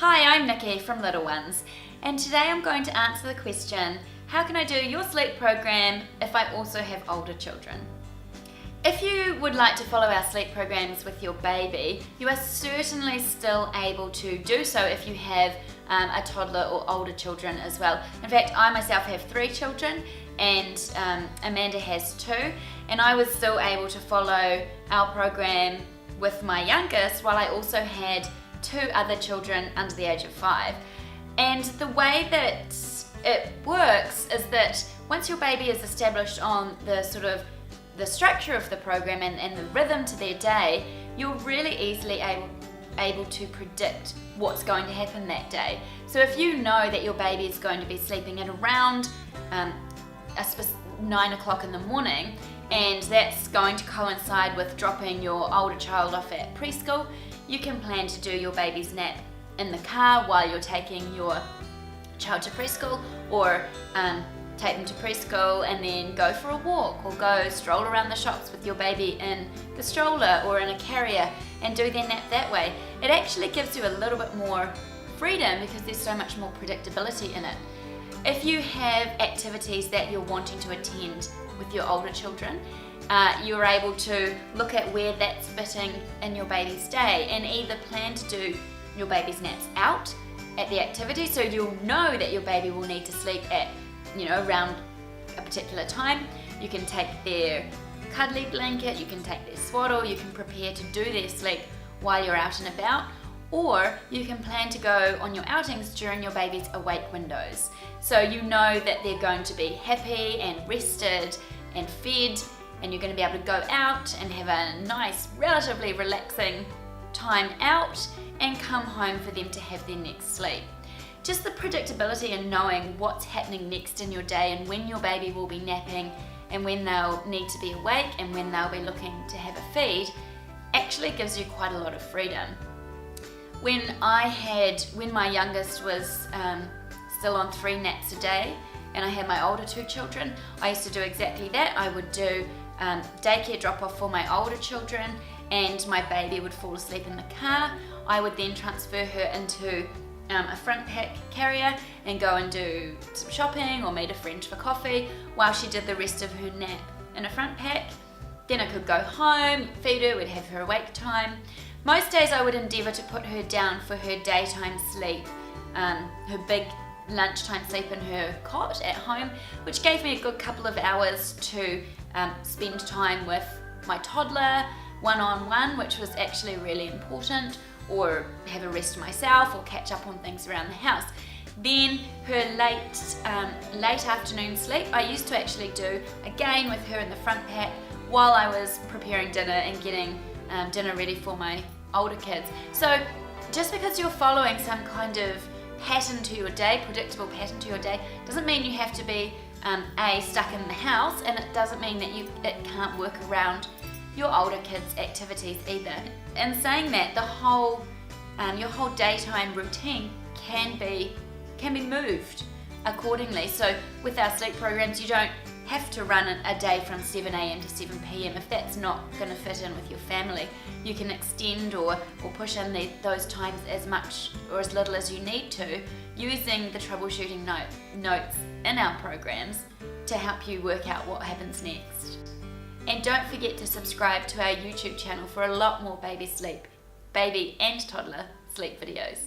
Hi, I'm Nicky from Little Ones, and today I'm going to answer the question, how can I do your sleep program if I also have older children? If you would like to follow our sleep programs with your baby, you are certainly still able to do so if you have a toddler or older children as well. In fact, I myself have 3 children and Amanda has 2, and I was still able to follow our program with my youngest while I also had 2 other children under the age of 5. And the way that it works is that once your baby is established on the structure of the program and the rhythm to their day, you're really easily able to predict what's going to happen that day. So if you know that your baby is going to be sleeping at around 9 o'clock in the morning, and that's going to coincide with dropping your older child off at preschool, you can plan to do your baby's nap in the car while you're taking your child to preschool, or take them to preschool and then go for a walk, or go stroll around the shops with your baby in the stroller or in a carrier and do their nap that way. It actually gives you a little bit more freedom because there's so much more predictability in it. If you have activities that you're wanting to attend with your older children, you're able to look at where that's fitting in your baby's day and either plan to do your baby's naps out at the activity, so you'll know that your baby will need to sleep at around a particular time. You can take their cuddly blanket, you can take their swaddle, you can prepare to do their sleep while you're out and about, or you can plan to go on your outings during your baby's awake windows. So you know that they're going to be happy and rested and fed, and you're going to be able to go out and have a nice, relatively relaxing time out and come home for them to have their next sleep. Just the predictability and knowing what's happening next in your day and when your baby will be napping and when they'll need to be awake and when they'll be looking to have a feed actually gives you quite a lot of freedom. When my youngest was still on 3 naps a day and I had my older 2 children, I used to do exactly that. I would do daycare drop-off for my older children, and my baby would fall asleep in the car. I would then transfer her into a front pack carrier and go and do some shopping or meet a friend for coffee while she did the rest of her nap in a front pack. Then I could go home, feed her, we'd have her awake time. Most days I would endeavour to put her down for her daytime sleep, her big lunchtime sleep in her cot at home, which gave me a good couple of hours to spend time with my toddler one-on-one, which was actually really important, or have a rest myself or catch up on things around the house. Then her late afternoon sleep I used to actually do again with her in the front pack while I was preparing dinner and getting dinner ready for my older kids. So just because you're following some kind of pattern to your day, predictable pattern to your day, doesn't mean you have to be stuck in the house, and it doesn't mean that it can't work around your older kids' activities either. And saying that, your whole daytime routine can be moved accordingly. So with our sleep programs, you don't have to run a day from 7 a.m. to 7 p.m. if that's not going to fit in with your family. You can extend or push in those times as much or as little as you need to, using the troubleshooting notes in our programs to help you work out what happens next. And don't forget to subscribe to our YouTube channel for a lot more baby and toddler sleep videos.